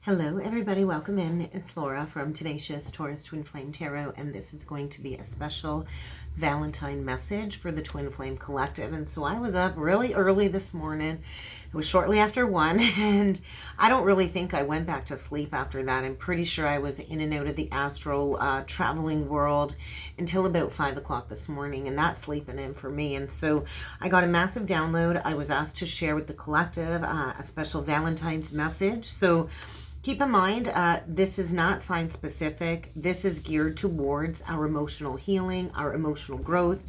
Hello everybody, welcome in. It's Laura from Tenacious Taurus Twin Flame Tarot, and this is going to be a special Valentine message for the Twin Flame Collective. And so I was up really early this morning. It was shortly after 1, and I don't really think I went back to sleep after that. I'm pretty sure I was in and out of the astral traveling world until about 5 o'clock this morning, and that's sleeping in for me. And so I got a massive download. I was asked to share with the collective a special Valentine's message. So keep in mind, this is not sign specific. This is geared towards our emotional healing, our emotional growth,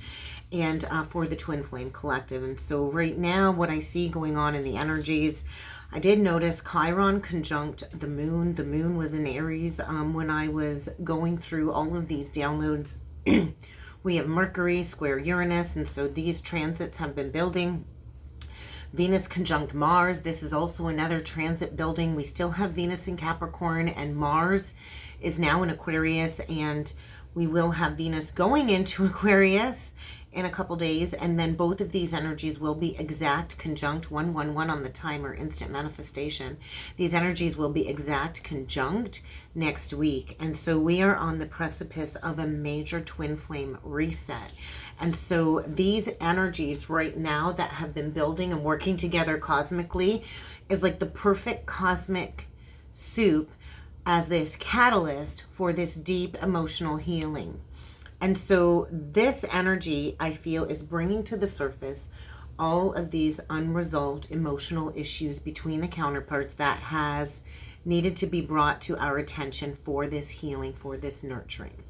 and for the Twin Flame Collective. And so right now, what I see going on in the energies, I did notice Chiron conjunct the moon. The moon was in Aries when I was going through all of these downloads. We have Mercury square Uranus, and so these transits have been building. Venus conjunct Mars. This is also another transit building. We still have Venus in Capricorn, and Mars is now in Aquarius, and we will have Venus going into Aquarius in a couple days, and then both of these energies will be exact conjunct 111 on the timer, instant manifestation. These energies will be exact conjunct next week, and so we are on the precipice of a major twin flame reset. And so these energies right now that have been building and working together cosmically is like the perfect cosmic soup as this catalyst for this deep emotional healing. And so this energy, I feel, is bringing to the surface all of these unresolved emotional issues between the counterparts that has needed to be brought to our attention for this healing, for this nurturing.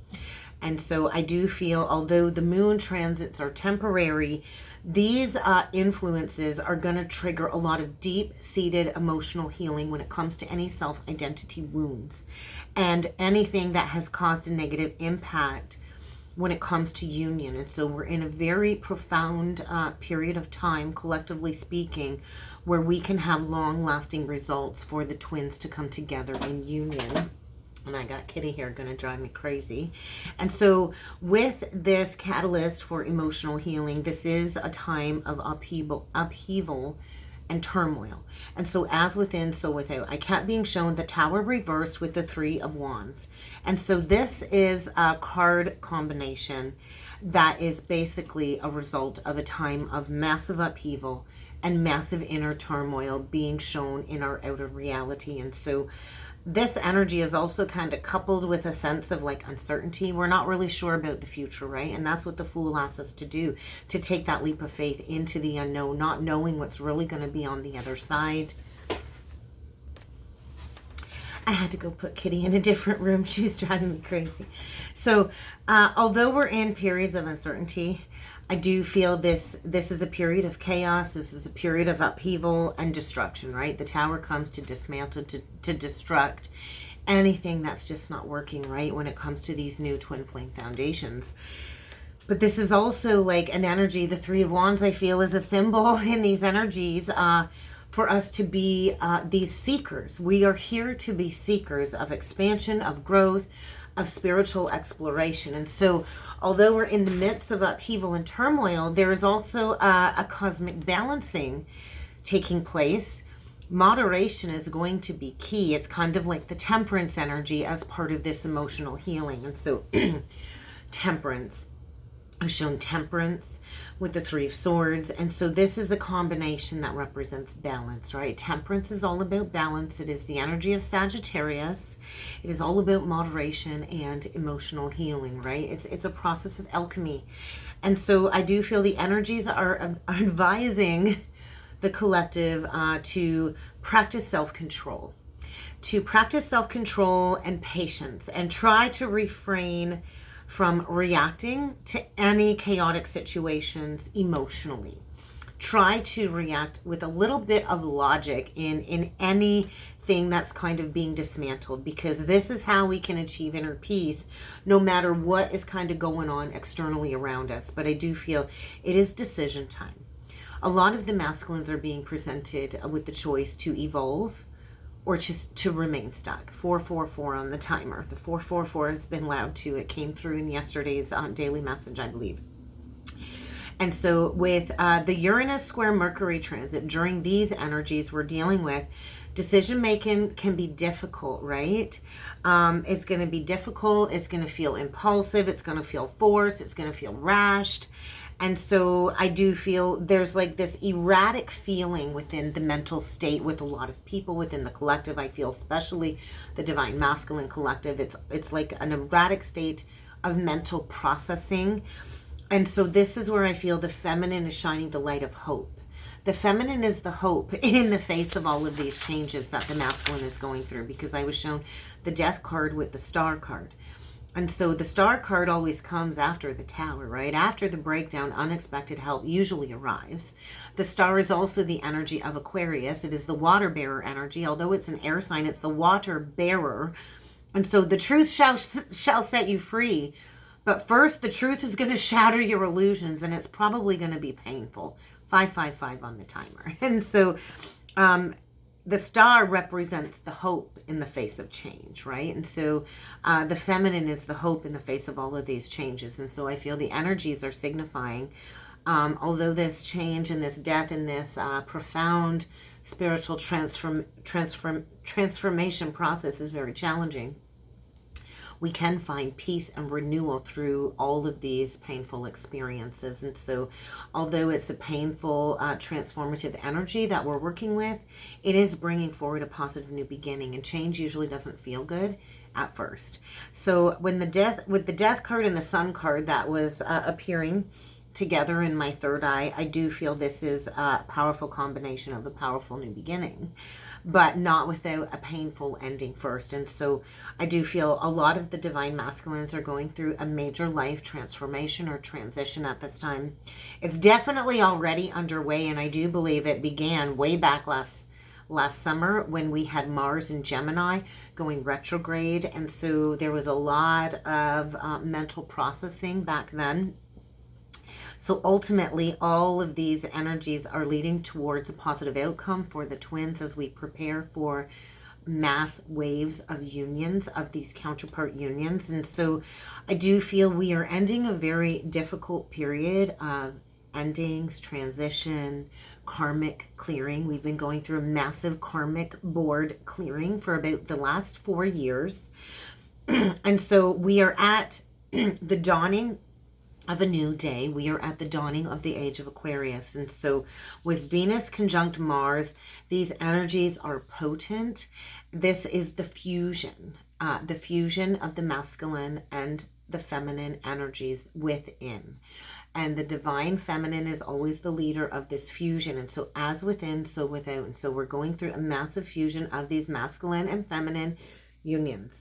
And so I do feel, although the moon transits are temporary, these influences are going to trigger a lot of deep-seated emotional healing when it comes to any self-identity wounds and anything that has caused a negative impact when it comes to union. And so we're in a very profound period of time, collectively speaking, where we can have long-lasting results for the twins to come together in union. And I got Kitty here going to drive me crazy. And so with this catalyst for emotional healing, this is a time of upheaval and turmoil. And so as within, so without. I kept being shown the Tower reversed with the Three of Wands. And so this is a card combination that is basically a result of a time of massive upheaval and massive inner turmoil being shown in our outer reality. And so this energy is also kind of coupled with a sense of like uncertainty. We're not really sure about the future, right? And that's what the Fool asks us to do, to take that leap of faith into the unknown, not knowing what's really going to be on the other side. I had to go put Kitty in a different room. She was driving me crazy. So although we're in periods of uncertainty, I do feel this is a period of chaos. This is a period of upheaval and destruction, right? The Tower comes to dismantle, to destruct anything that's just not working, right? When it comes to these new twin flame foundations. But this is also like an energy, the Three of Wands, I feel, is a symbol in these energies for us to be these seekers. We are here to be seekers of expansion, of growth, of spiritual exploration. And so although we're in the midst of upheaval and turmoil, there is also a cosmic balancing taking place. Moderation is going to be key. It's kind of like the temperance energy as part of this emotional healing. And so temperance, I've shown temperance with the Three of Swords. And so this is a combination that represents balance, right? Temperance is all about balance. It is the energy of Sagittarius. It is all about moderation and emotional healing, right? It's a process of alchemy. And so I do feel the energies are advising the collective to practice self-control. To practice self-control and patience, and try to refrain from reacting to any chaotic situations emotionally. Try to react with a little bit of logic in anything that's kind of being dismantled, because this is how we can achieve inner peace no matter what is kind of going on externally around us. But I do feel it is decision time. A lot of the masculines are being presented with the choice to evolve or just to remain stuck. 444 on the timer. The 444 has been loud too. It came through in yesterday's daily message, I believe. And so with the Uranus square Mercury transit, during these energies, we're dealing with Decision making can be difficult, right? It's going to be difficult. It's going to feel impulsive. It's going to feel forced. It's going to feel rashed. And so I do feel there's like this erratic feeling within the mental state with a lot of people within the collective. I feel especially the Divine Masculine Collective. It's like an erratic state of mental processing. And so this is where I feel the feminine is shining the light of hope. The feminine is the hope in the face of all of these changes that the masculine is going through, because I was shown the death card with the star card. And so the star card always comes after the tower, right? After the breakdown, unexpected help usually arrives. The star is also the energy of Aquarius. It is the water bearer energy. Although it's an air sign, it's the water bearer. And so the truth shall set you free. But first, the truth is going to shatter your illusions, and it's probably going to be painful. 555 on the timer. And so the star represents the hope in the face of change, right? And so the feminine is the hope in the face of all of these changes. And so I feel the energies are signifying, although this change and this death and this profound spiritual transformation process is very challenging, we can find peace and renewal through all of these painful experiences. And so although it's a painful, transformative energy that we're working with, it is bringing forward a positive new beginning. And change usually doesn't feel good at first. So when with the death card and the sun card that was appearing together in my third eye, I do feel this is a powerful combination of a powerful new beginning, but not without a painful ending first. And so I do feel a lot of the divine masculines are going through a major life transformation or transition at this time. It's definitely already underway, and I do believe it began way back last summer when we had Mars in Gemini going retrograde. And so there was a lot of mental processing back then. So ultimately, all of these energies are leading towards a positive outcome for the twins as we prepare for mass waves of unions, of these counterpart unions. And so I do feel we are ending a very difficult period of endings, transition, karmic clearing. We've been going through a massive karmic board clearing for about the last 4 years. And so we are at the dawning of a new day. We are at the dawning of the age of Aquarius. And so with Venus conjunct Mars, these energies are potent. This is the fusion of the masculine and the feminine energies within. And the divine feminine is always the leader of this fusion. And so as within, so without. And so we're going through a massive fusion of these masculine and feminine unions.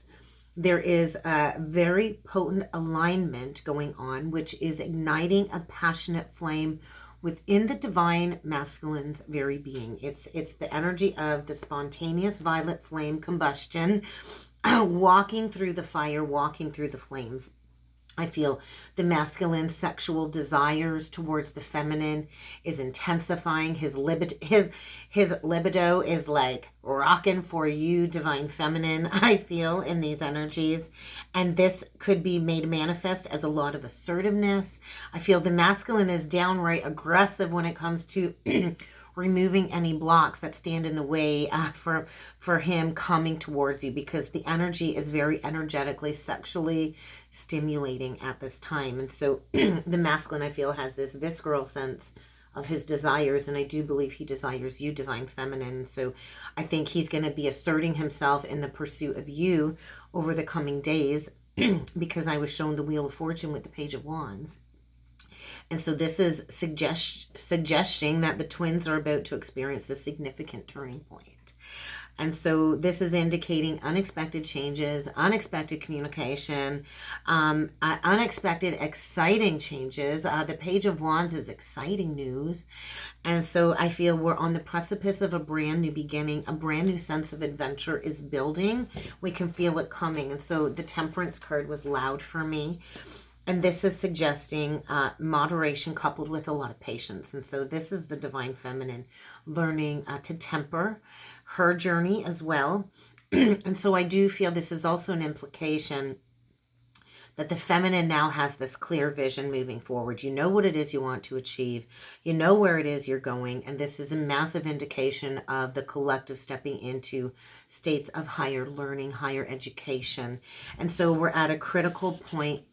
There is a very potent alignment going on, which is igniting a passionate flame within the divine masculine's very being. It's the energy of the spontaneous violet flame combustion, walking through the fire, walking through the flames. I feel the masculine sexual desires towards the feminine is intensifying. His libido is like rocking for you, divine feminine, I feel, in these energies. And this could be made manifest as a lot of assertiveness. I feel the masculine is downright aggressive when it comes to removing any blocks that stand in the way for him coming towards you, because the energy is very energetically, sexually stimulating at this time. And so the masculine, I feel, has this visceral sense of his desires, and I do believe he desires you, divine feminine. So I think he's going to be asserting himself in the pursuit of you over the coming days, because I was shown the Wheel of Fortune with the Page of Wands. And so this is suggesting that the twins are about to experience a significant turning point. And so this is indicating unexpected changes, unexpected communication, unexpected exciting changes. The Page of Wands is exciting news. And so I feel we're on the precipice of a brand new beginning. A brand new sense of adventure is building. We can feel it coming. And so the Temperance card was loud for me. And this is suggesting moderation coupled with a lot of patience. And so this is the divine feminine learning to temper her journey as well. And so I do feel this is also an implication that the feminine now has this clear vision moving forward. You know what it is you want to achieve. You know where it is you're going. And this is a massive indication of the collective stepping into states of higher learning, higher education. And so we're at a critical point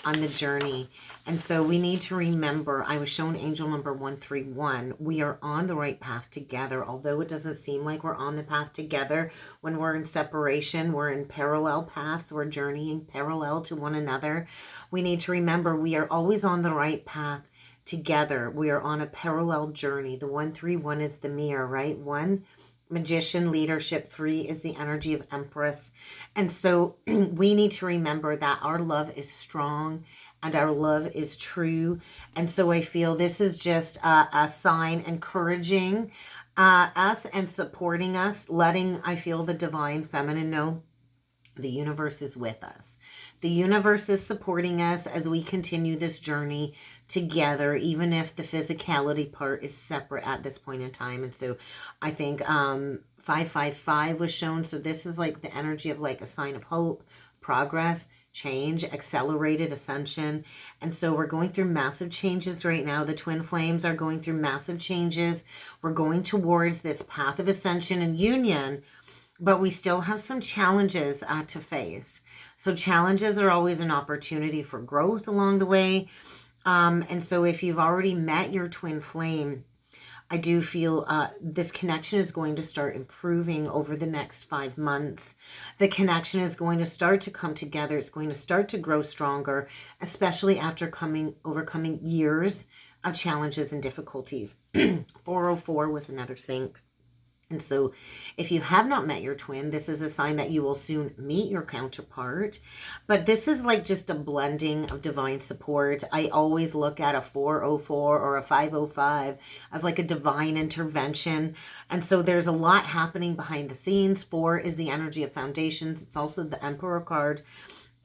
on the journey. And so we need to remember, I was shown angel number 131. We are on the right path together. Although it doesn't seem like we're on the path together when we're in separation, we're in parallel paths, we're journeying parallel to one another. We need to remember we are always on the right path together. We are on a parallel journey. The 131 is the mirror, right? 1, magician, leadership. 3 is the energy of empress. And so we need to remember that our love is strong and our love is true. And so I feel this is just a sign encouraging us and supporting us, letting, I feel, the divine feminine know the universe is with us. The universe is supporting us as we continue this journey together, even if the physicality part is separate at this point in time. And so I think 555 was shown. So this is like the energy of like a sign of hope, progress, change, accelerated ascension. And so we're going through massive changes right now. The twin flames are going through massive changes. We're going towards this path of ascension and union, but we still have some challenges to face. So challenges are always an opportunity for growth along the way. And so if you've already met your twin flame, I do feel this connection is going to start improving over the next 5 months. The connection is going to start to come together. It's going to start to grow stronger, especially after overcoming years of challenges and difficulties. 404 was another sync. And so if you have not met your twin, this is a sign that you will soon meet your counterpart. But this is like just a blending of divine support. I always look at a 404 or a 505 as like a divine intervention. And so there's a lot happening behind the scenes. 4 is the energy of foundations. It's also the Emperor card.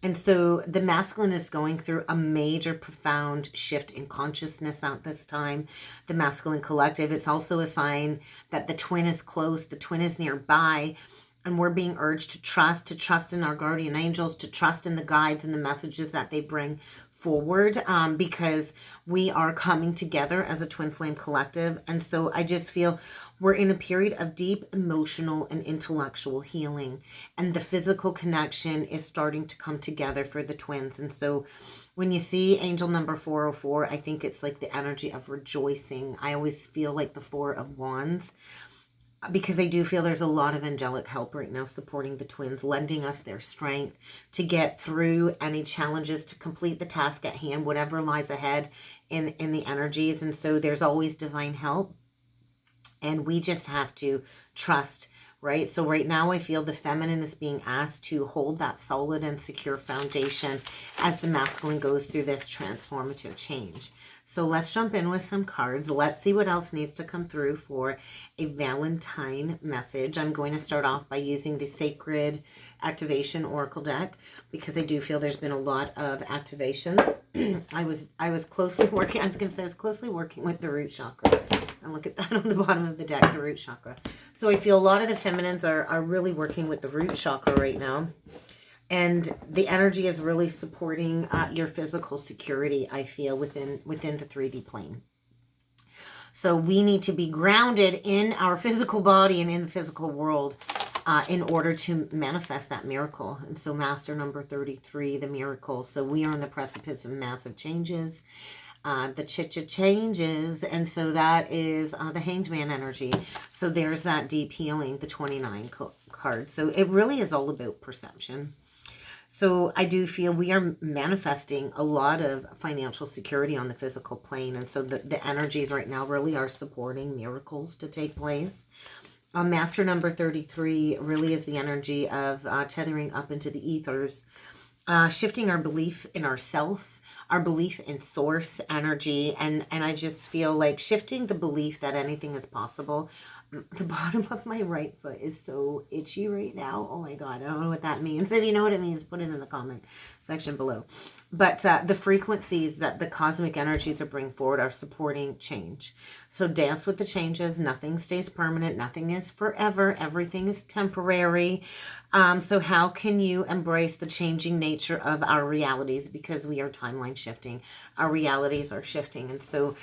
And so the masculine is going through a major, profound shift in consciousness at this time. The masculine collective, it's also a sign that the twin is close, the twin is nearby, and we're being urged to trust in our guardian angels, to trust in the guides and the messages that they bring forward, because we are coming together as a twin flame collective. And so I just feel we're in a period of deep emotional and intellectual healing, and the physical connection is starting to come together for the twins. And so when you see angel number 404, I think it's like the energy of rejoicing. I always feel like the 4 of Wands, because I do feel there's a lot of angelic help right now supporting the twins, lending us their strength to get through any challenges, to complete the task at hand, whatever lies ahead in the energies. And so there's always divine help. And we just have to trust, right? So right now I feel the feminine is being asked to hold that solid and secure foundation as the masculine goes through this transformative change. So let's jump in with some cards. Let's see what else needs to come through for a Valentine message. I'm going to start off by using the Sacred Activation Oracle deck, because I do feel there's been a lot of activations. I was closely working with the root chakra. And look at that on the bottom of the deck, the root chakra. So I feel a lot of the feminines are really working with the root chakra right now. And the energy is really supporting your physical security, I feel, within the 3D plane. So we need to be grounded in our physical body and in the physical world in order to manifest that miracle. And so master number 33, the miracle. So we are on the precipice of massive changes. The changes, and so that is the Hanged Man energy. So there's that deep healing, the 29 card. So it really is all about perception. So I do feel we are manifesting a lot of financial security on the physical plane, and so the energies right now really are supporting miracles to take place. Master number 33 really is the energy of tethering up into the ethers, shifting our belief in ourself, our belief in source energy, and I just feel like shifting the belief that anything is possible. The bottom of my right foot is so itchy right now. Oh my God, I don't know what that means. If you know what it means, put it in the comment section below. But the frequencies that the cosmic energies are bringing forward are supporting change. So dance with the changes. Nothing stays permanent. Nothing is forever. Everything is temporary. So how can you embrace the changing nature of our realities? Because we are timeline shifting. Our realities are shifting. And so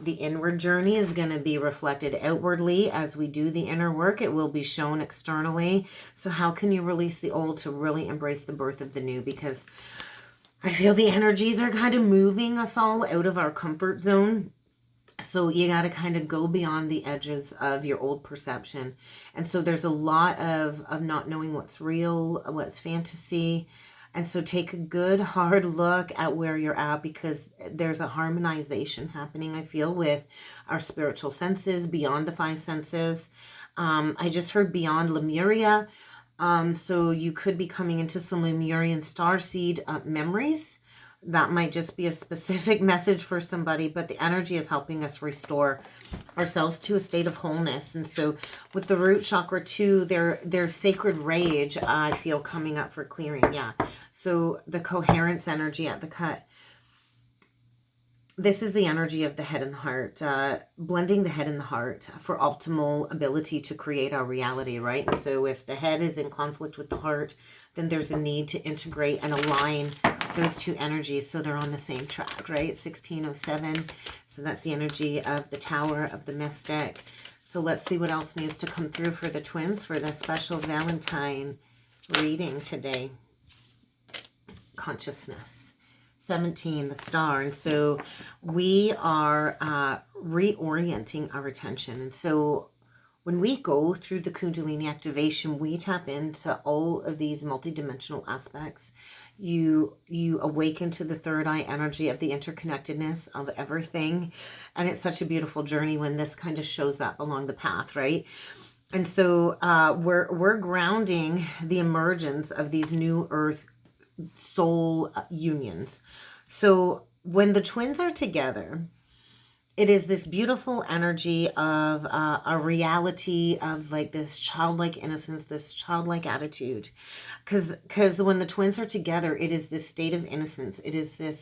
the inward journey is going to be reflected outwardly as we do the inner work. It will be shown externally. So how can you release the old to really embrace the birth of the new? Because I feel the energies are kind of moving us all out of our comfort zone. So you got to kind of go beyond the edges of your old perception. And so there's a lot of not knowing what's real, what's fantasy. And so take a good hard look at where you're at, because there's a harmonization happening, I feel, with our spiritual senses, beyond the five senses. I just heard beyond Lemuria. So you could be coming into some Lemurian starseed memories. That might just be a specific message for somebody, but the energy is helping us restore ourselves to a state of wholeness. And so with the root chakra too, there's sacred rage, I feel, coming up for clearing. Yeah. So the coherence energy at the cut. This is the energy of the head and the heart, blending the head and the heart for optimal ability to create our reality, right? And so if the head is in conflict with the heart, then there's a need to integrate and align those two energies so they're on the same track, right? 1607. So that's the energy of the Tower of the Mystic. So let's see what else needs to come through for the twins for the special Valentine reading today. Consciousness. 17, the star. And so we are reorienting our attention. And so when we go through the Kundalini activation, we tap into all of these multidimensional aspects. You awaken to the third eye energy of the interconnectedness of everything. And it's such a beautiful journey when this kind of shows up along the path, right? And so we're grounding the emergence of these new earth soul unions. So when the twins are together, it is this beautiful energy of a reality of like this childlike innocence, this childlike attitude. Because when the twins are together, it is this state of innocence. It is this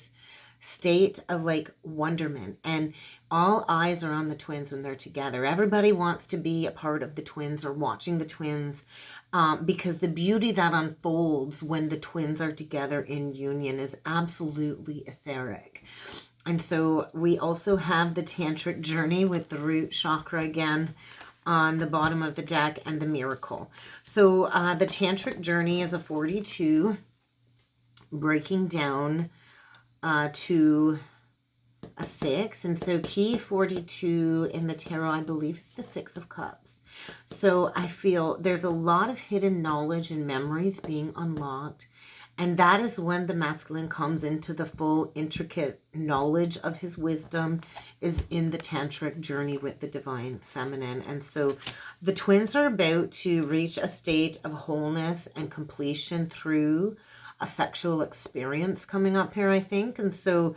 state of like wonderment, and all eyes are on the twins when they're together. Everybody wants to be a part of the twins or watching the twins, because the beauty that unfolds when the twins are together in union is absolutely etheric. And so we also have the tantric journey with the root chakra again on the bottom of the deck, and the miracle. So the tantric journey is a 42, breaking down to a 6. And so key 42 in the tarot, I believe, is the 6 of Cups. So I feel there's a lot of hidden knowledge and memories being unlocked. And that is when the masculine comes into the full intricate knowledge of his wisdom, is in the tantric journey with the divine feminine. And so the twins are about to reach a state of wholeness and completion through a sexual experience coming up here, I think. And so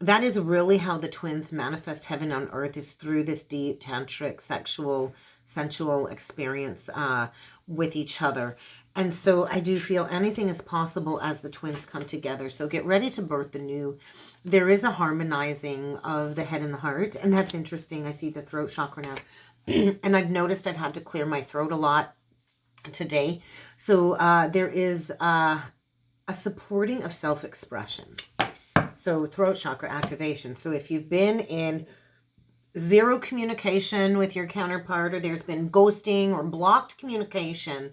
that is really how the twins manifest heaven on earth, is through this deep tantric sexual sensual experience with each other. And so I do feel anything is possible as the twins come together. So get ready to birth the new. There is a harmonizing of the head and the heart. And that's interesting. I see the throat chakra now. And I've noticed I've had to clear my throat a lot today. So there is a supporting of self-expression. So throat chakra activation. So if you've been in zero communication with your counterpart, or there's been ghosting or blocked communication,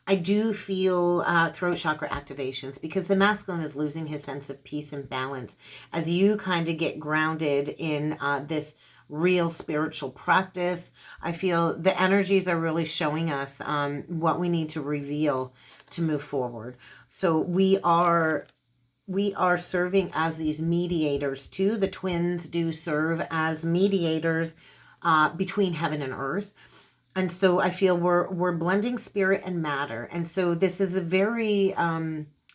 I do feel throat chakra activations, because the masculine is losing his sense of peace and balance as you kind of get grounded in this real spiritual practice. I feel the energies are really showing us what we need to reveal to move forward. So we are serving as these mediators too. The twins do serve as mediators between heaven and earth. And so I feel we're blending spirit and matter. And so this is a very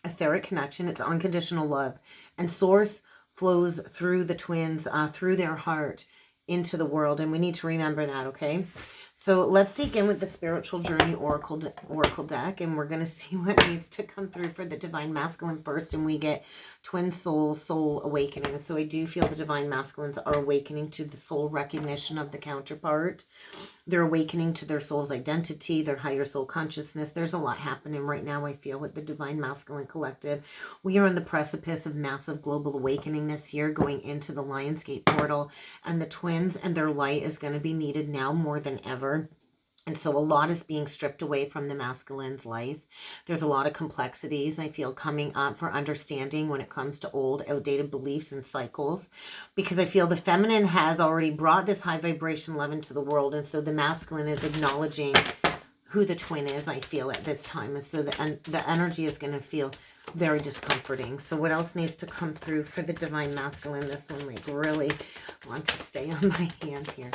etheric connection. It's unconditional love. And source flows through the twins, through their heart into the world. And we need to remember that, okay? So let's dig in with the Spiritual Journey Oracle deck, and we're going to see what needs to come through for the Divine Masculine first, and we get Twin Soul Awakening. So I do feel the Divine Masculines are awakening to the soul recognition of the counterpart. They're awakening to their soul's identity, their higher soul consciousness. There's a lot happening right now, I feel, with the Divine Masculine Collective. We are on the precipice of massive global awakening this year, going into the Lionsgate portal, and the twins and their light is going to be needed now more than ever. And so a lot is being stripped away from the masculine's life. There's a lot of complexities, I feel, coming up for understanding when it comes to old, outdated beliefs and cycles. Because I feel the feminine has already brought this high vibration love into the world. And so the masculine is acknowledging who the twin is, I feel, at this time. And so the energy is going to feel very discomforting. So what else needs to come through for the Divine Masculine? This one, like, really want to stay on my hand here.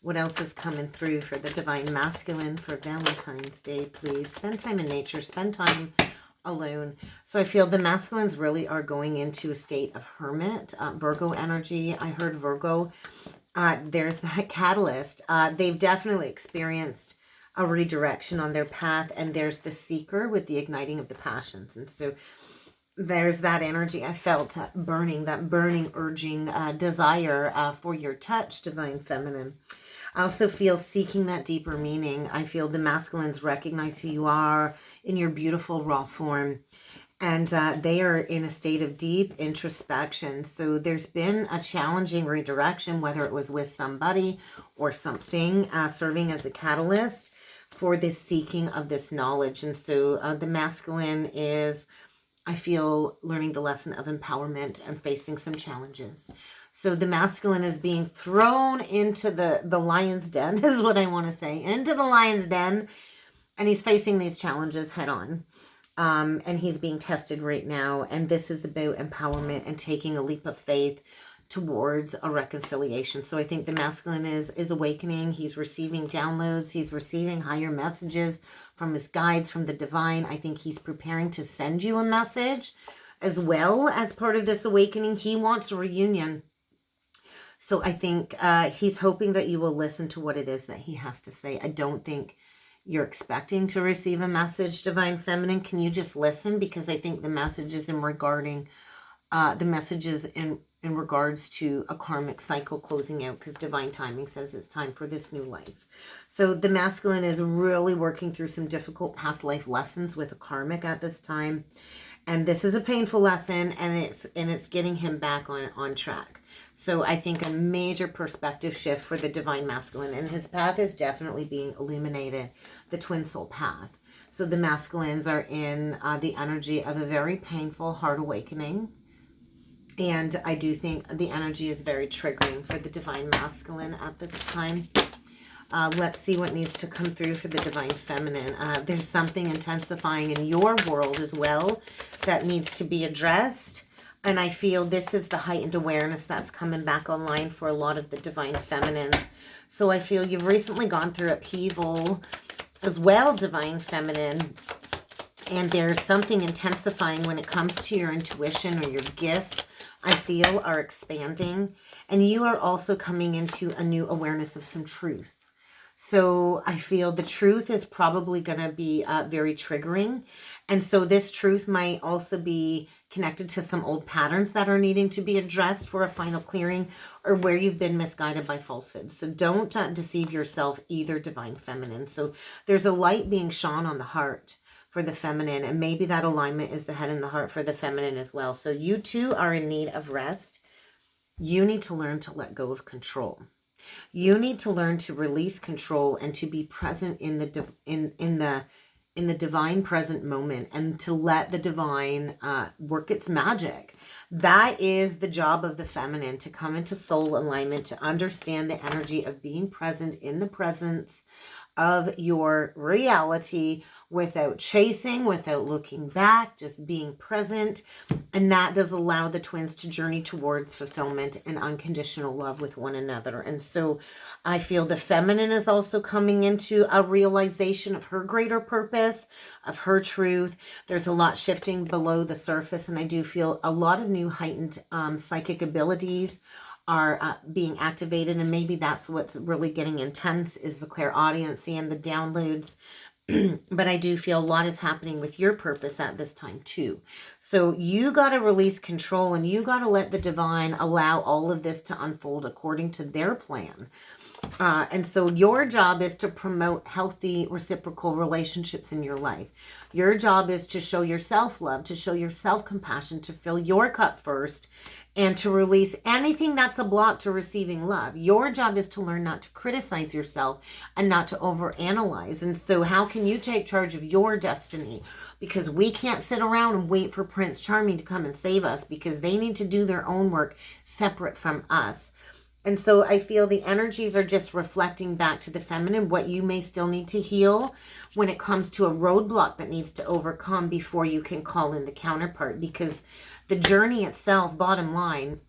What else is coming through for the Divine Masculine for Valentine's Day, please? Spend time in nature. Spend time alone. So I feel the masculines really are going into a state of hermit. Virgo energy. I heard Virgo. There's that catalyst. They've definitely experienced a redirection on their path. And there's the seeker with the igniting of the passions. And so there's that energy. I felt that burning, urging desire for your touch, Divine Feminine. I also feel seeking that deeper meaning. I feel the masculines recognize who you are in your beautiful raw form. And they are in a state of deep introspection. So there's been a challenging redirection, whether it was with somebody or something, serving as a catalyst for this seeking of this knowledge. And so the masculine is, I feel, learning the lesson of empowerment and facing some challenges. So the masculine is being thrown into the lion's den, is what I want to say, into the lion's den. And he's facing these challenges head on. And he's being tested right now. And this is about empowerment and taking a leap of faith towards a reconciliation. So I think the masculine is awakening. He's receiving downloads. He's receiving higher messages from his guides, from the divine. I think he's preparing to send you a message as well as part of this awakening. He wants a reunion. So I think he's hoping that you will listen to what it is that he has to say. I don't think you're expecting to receive a message, Divine Feminine. Can you just listen? Because I think the message is in regards to a karmic cycle closing out, because divine timing says it's time for this new life. So the masculine is really working through some difficult past life lessons with a karmic at this time. And this is a painful lesson, and it's getting him back on track. So I think a major perspective shift for the Divine Masculine, and his path is definitely being illuminated, the twin soul path. So the masculines are in the energy of a very painful heart awakening. And I do think the energy is very triggering for the Divine Masculine at this time. Let's see what needs to come through for the Divine Feminine. There's something intensifying in your world as well that needs to be addressed. And I feel this is the heightened awareness that's coming back online for a lot of the Divine Feminines. So I feel you've recently gone through upheaval as well, Divine Feminine. And there's something intensifying when it comes to your intuition or your gifts, I feel, are expanding. And you are also coming into a new awareness of some truth. So I feel the truth is probably going to be very triggering. And so this truth might also be connected to some old patterns that are needing to be addressed for a final clearing, or where you've been misguided by falsehood. So don't deceive yourself either, Divine Feminine. So there's a light being shone on the heart for the feminine, and maybe that alignment is the head and the heart for the feminine as well. So you too are in need of rest. You need to learn to let go of control. You need to learn to release control and to be present in the divine present moment, and to let the divine work its magic. That is the job of the feminine, to come into soul alignment, to understand the energy of being present in the presence of your reality, without chasing, without looking back, just being present. And that does allow the twins to journey towards fulfillment and unconditional love with one another. And so I feel the feminine is also coming into a realization of her greater purpose, of her truth. There's a lot shifting below the surface, and I do feel a lot of new heightened psychic abilities are being activated, and maybe that's what's really getting intense, is the clairaudience and the downloads. But I do feel a lot is happening with your purpose at this time too. So you got to release control, and you got to let the divine allow all of this to unfold according to their plan. And so your job is to promote healthy reciprocal relationships in your life. Your job is to show your self-love, to show your self-compassion, to fill your cup first, and to release anything that's a block to receiving love. Your job is to learn not to criticize yourself and not to overanalyze. And so how can you take charge of your destiny? Because we can't sit around and wait for Prince Charming to come and save us, because they need to do their own work separate from us. And so I feel the energies are just reflecting back to the feminine what you may still need to heal when it comes to a roadblock that needs to overcome before you can call in the counterpart. Because the journey itself, bottom line,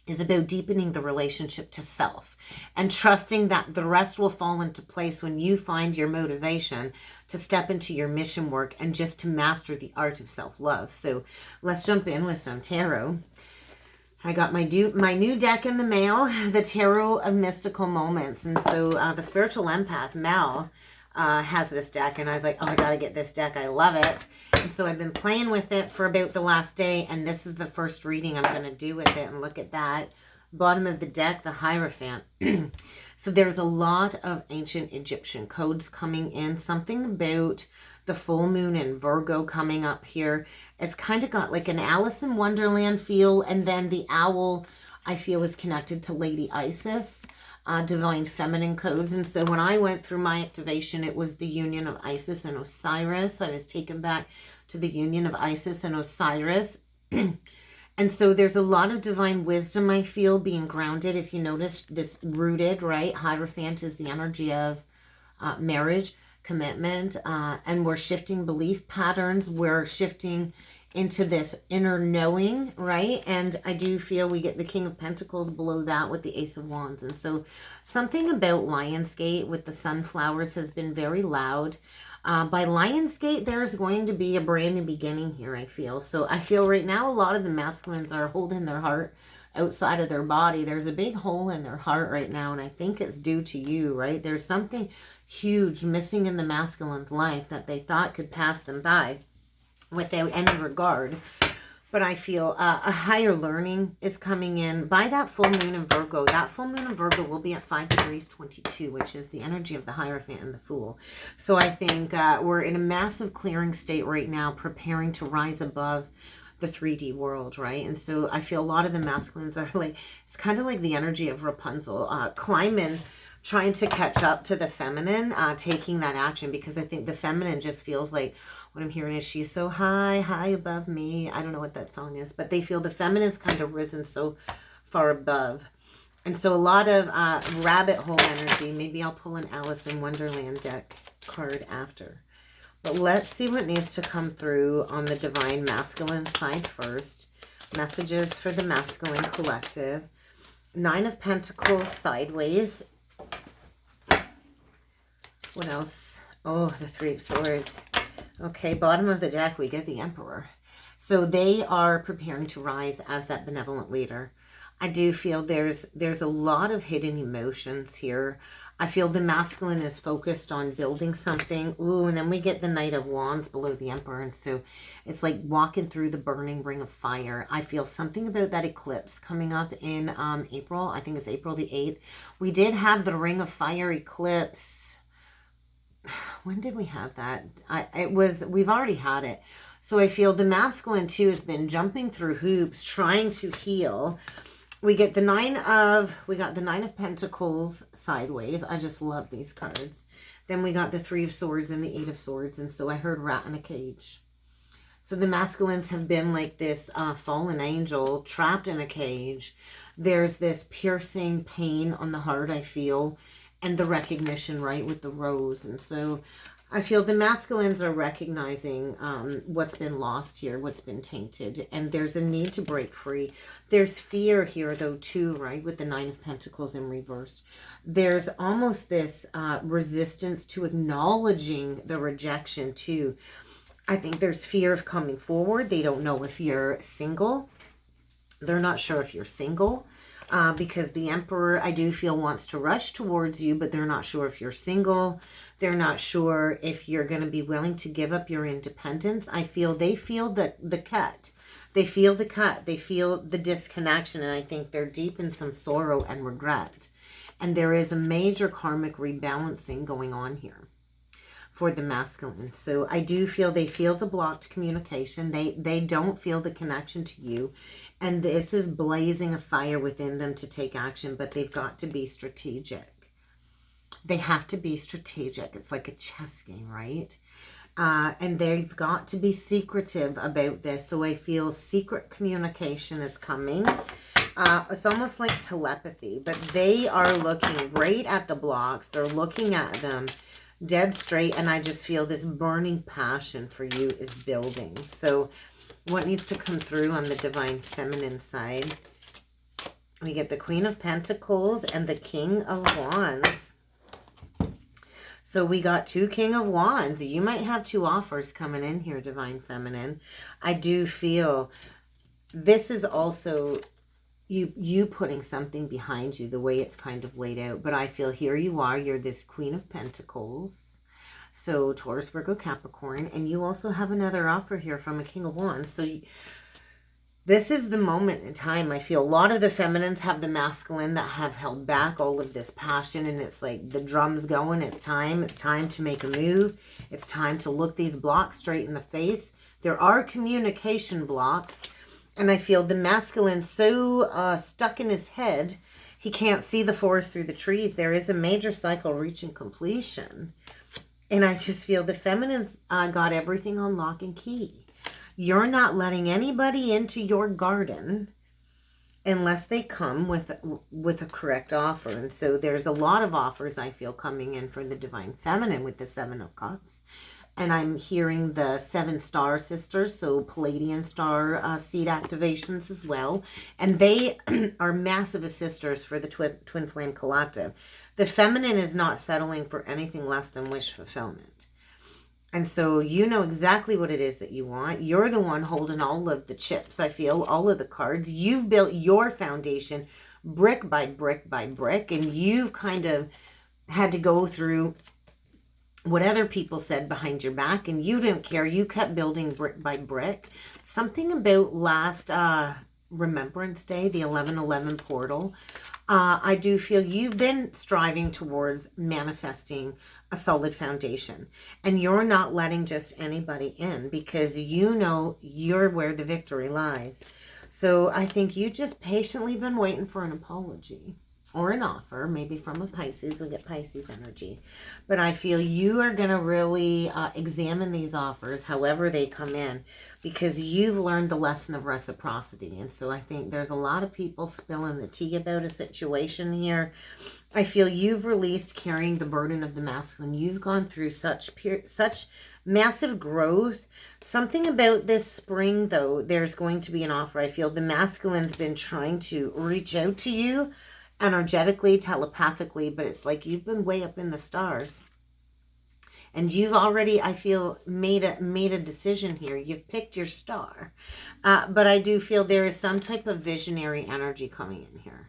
is about deepening the relationship to self and trusting that the rest will fall into place when you find your motivation to step into your mission work and just to master the art of self-love. So let's jump in with some tarot. I got my new deck in the mail, the Tarot of Mystical Moments. And so the spiritual empath, Mel, has this deck. And I was like, oh, I got to get this deck. I love it. And so I've been playing with it for about the last day. And this is the first reading I'm going to do with it. And look at that. Bottom of the deck, the Hierophant. So there's a lot of ancient Egyptian codes coming in. Something about the full moon in Virgo coming up here. It's kind of got like an Alice in Wonderland feel. And then the owl, I feel, is connected to Lady Isis, divine feminine codes. And so when I went through my activation, it was the union of Isis and Osiris. I was taken back to the union of Isis and Osiris. And so there's a lot of divine wisdom, I feel, being grounded. If you notice this rooted, right? Hierophant is the energy of marriage, commitment, and we're shifting belief patterns. We're shifting into this inner knowing, right? And I do feel we get the King of Pentacles below that with the Ace of Wands. And so something about Lionsgate with the sunflowers has been very loud. By Lionsgate, there's going to be a brand new beginning here, I feel. So I feel right now a lot of the masculines are holding their heart outside of their body. There's a big hole in their heart right now, and I think it's due to you, right? There's something huge missing in the masculine's life that they thought could pass them by without any regard. But I feel a higher learning is coming in by that full moon in Virgo. That full moon in Virgo will be at 5 degrees 22, which is the energy of the Hierophant and the Fool. So I think we're in a massive clearing state right now, preparing to rise above the 3D world, right? And so I feel a lot of the masculines are like, it's kind of like the energy of Rapunzel, climbing, trying to catch up to the feminine, taking that action, because I think the feminine just feels like, what I'm hearing is she's so high above me. I don't know what that song is, but they feel the feminine's kind of risen so far above. And so a lot of rabbit hole energy. Maybe I'll pull an Alice in Wonderland deck card after. But let's see what needs to come through on the divine masculine side first. Messages for the masculine collective. 9 of Pentacles sideways. What else? Oh, the 3 of Swords. Okay, bottom of the deck, we get the Emperor. So they are preparing to rise as that benevolent leader. I do feel there's a lot of hidden emotions here. I feel the masculine is focused on building something. Ooh, and then we get the Knight of Wands below the Emperor. And so it's like walking through the burning ring of fire. I feel something about that eclipse coming up in April. I think it's April the 8th. We did have the Ring of Fire eclipse. When did we have that? We've already had it. So I feel the masculine too has been jumping through hoops, trying to heal. We got the 9 of Pentacles sideways. I just love these cards. Then we got the 3 of Swords and the 8 of Swords. And so I heard rat in a cage. So the masculines have been like this fallen angel trapped in a cage. There's this piercing pain on the heart, I feel. And the recognition, right, with the rose. And so I feel the masculines are recognizing what's been lost here, what's been tainted. And there's a need to break free. There's fear here, though, too, right, with the 9 of Pentacles in reverse. There's almost this resistance to acknowledging the rejection, too. I think there's fear of coming forward. They don't know if you're single. They're not sure if you're single. because the Emperor, I do feel, wants to rush towards you, but they're not sure if you're single. They're not sure if you're going to be willing to give up your independence. I feel they feel the cut. They feel the cut. They feel the disconnection, and I think they're deep in some sorrow and regret. And there is a major karmic rebalancing going on here for the masculine. So I do feel they feel the blocked communication. They don't feel the connection to you. And this is blazing a fire within them to take action, but they've got to be strategic. They have to be strategic. It's like a chess game, right? And they've got to be secretive about this. So I feel secret communication is coming. It's almost like telepathy, but they are looking right at the blocks. They're looking at them dead straight, and I just feel this burning passion for you is building. So what needs to come through on the divine feminine side? We get the Queen of Pentacles and the King of Wands. So we got 2 King of Wands. You might have 2 offers coming in here, divine feminine. I do feel this is also you putting something behind you, the way it's kind of laid out. But I feel here you are. You're this Queen of Pentacles. So Taurus, Virgo, Capricorn. And you also have another offer here from a King of Wands. So this is the moment in time. I feel a lot of the feminines have the masculine that have held back all of this passion. And it's like the drum's going. It's time. It's time to make a move. It's time to look these blocks straight in the face. There are communication blocks. And I feel the masculine so stuck in his head, he can't see the forest through the trees. There is a major cycle reaching completion. And I just feel the feminines got everything on lock and key. You're not letting anybody into your garden unless they come with a correct offer. And so there's a lot of offers I feel coming in for the divine feminine with the 7 of Cups. And I'm hearing the 7 star sisters, so Palladian star seed activations as well. And they are massive assisters for the Twin Flame Collective. The feminine is not settling for anything less than wish fulfillment. And so you know exactly what it is that you want. You're the one holding all of the chips, I feel, all of the cards. You've built your foundation brick by brick by brick. And you've kind of had to go through what other people said behind your back, and you didn't care. You kept building brick by brick. Something about last Remembrance Day, the 11/11 portal. I do feel you've been striving towards manifesting a solid foundation, and you're not letting just anybody in because you know you're where the victory lies. So I think you just patiently been waiting for an apology. Or an offer, maybe from a Pisces. We get Pisces energy. But I feel you are going to really examine these offers, however they come in, because you've learned the lesson of reciprocity. And so I think there's a lot of people spilling the tea about a situation here. I feel you've released carrying the burden of the masculine. You've gone through such massive growth. Something about this spring, though, there's going to be an offer. I feel the masculine's been trying to reach out to you energetically, telepathically, but it's like you've been way up in the stars. And you've already, I feel, made a decision here. You've picked your star. But I do feel there is some type of visionary energy coming in here.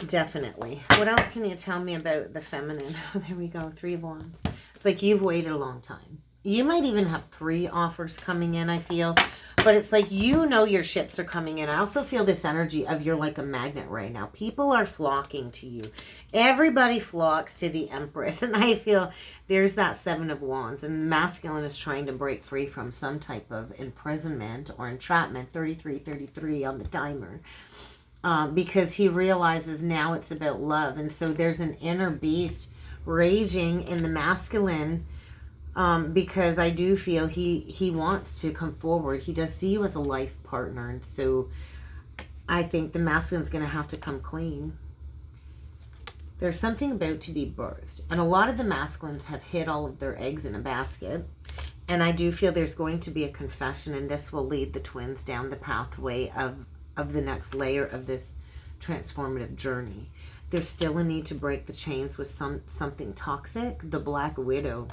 Definitely. What else can you tell me about the feminine? Oh, there we go. 3 of Wands. It's like you've waited a long time. You might even have 3 offers coming in, I feel. But it's like, you know, your ships are coming in. I also feel this energy of you're like a magnet right now. People are flocking to you. Everybody flocks to the Empress. And I feel there's that 7 of Wands. And the masculine is trying to break free from some type of imprisonment or entrapment. 33 on the timer. Because he realizes now it's about love. And so there's an inner beast raging in the masculine. Because I do feel he wants to come forward. He does see you as a life partner. And so I think the masculine's going to have to come clean. There's something about to be birthed. And a lot of the masculines have hid all of their eggs in a basket. And I do feel there's going to be a confession. And this will lead the twins down the pathway of the next layer of this transformative journey. There's still a need to break the chains with something toxic. The Black Widow.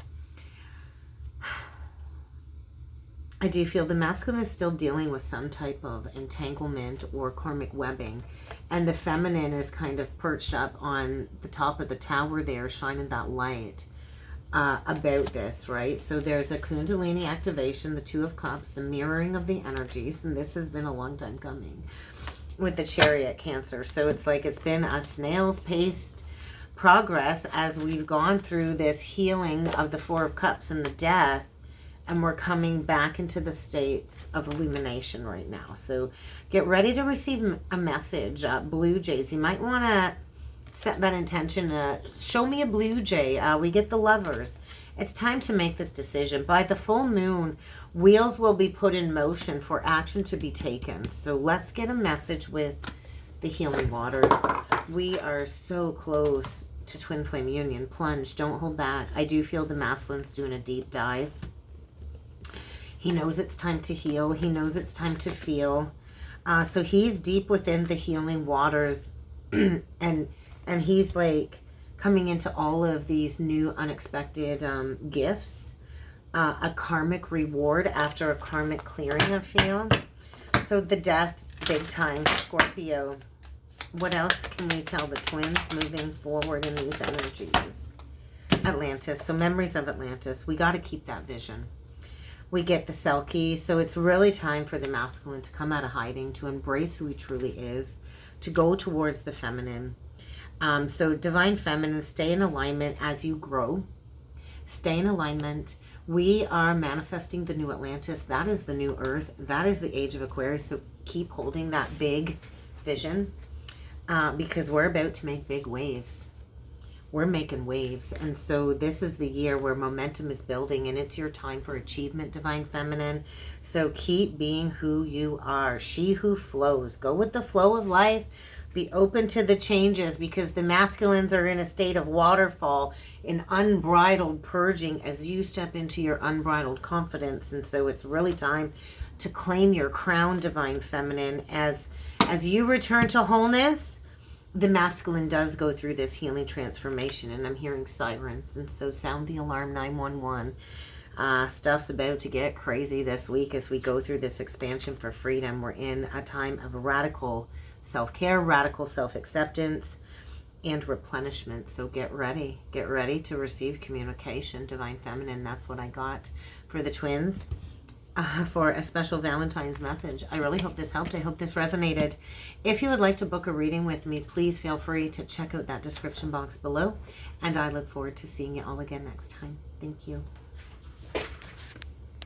I do feel the masculine is still dealing with some type of entanglement or karmic webbing. And the feminine is kind of perched up on the top of the tower there, shining that light about this, right? So there's a Kundalini activation, the Two of Cups, the mirroring of the energies. And this has been a long time coming with the Chariot, Cancer. So it's like it's been a snail's paced progress as we've gone through this healing of the Four of Cups and the death. And we're coming back into the states of illumination right now. So get ready to receive a message. Blue jays, you might want to set that intention. Show me a blue jay. We get the Lovers. It's time to make this decision. By the full moon, wheels will be put in motion for action to be taken. So let's get a message with the healing waters. We are so close to twin flame union. Plunge. Don't hold back. I do feel the masculine's doing a deep dive. He knows it's time to heal. He knows it's time to feel. So he's deep within the healing waters. and he's like coming into all of these new unexpected gifts. A karmic reward after a karmic clearing, I feel. So the death, big time, Scorpio. What else can we tell the twins moving forward in these energies? Atlantis. So memories of Atlantis. We got to keep that vision. We get the Selkie. So it's really time for the masculine to come out of hiding, to embrace who he truly is, to go towards the feminine. So divine feminine, stay in alignment as you grow. Stay in alignment. We are manifesting the new Atlantis. That is the new Earth. That is the age of Aquarius. So keep holding that big vision because we're about to make big waves. We're making waves. And so this is the year where momentum is building, and it's your time for achievement, divine feminine. So keep being who you are. She who flows. Go with the flow of life. Be open to the changes, because the masculines are in a state of waterfall, in unbridled purging as you step into your unbridled confidence. And so it's really time to claim your crown, divine feminine. As you return to wholeness, the masculine does go through this healing transformation, and I'm hearing sirens. And so sound the alarm, 911. Stuff's about to get crazy this week as we go through this expansion for freedom. We're in a time of radical self-care, radical self-acceptance, and replenishment. So get ready to receive communication, divine feminine. That's what I got for the twins. For a special Valentine's message. I really hope this helped. I hope this resonated. If you would like to book a reading with me, please feel free to check out that description box below. And I look forward to seeing you all again next time. Thank you.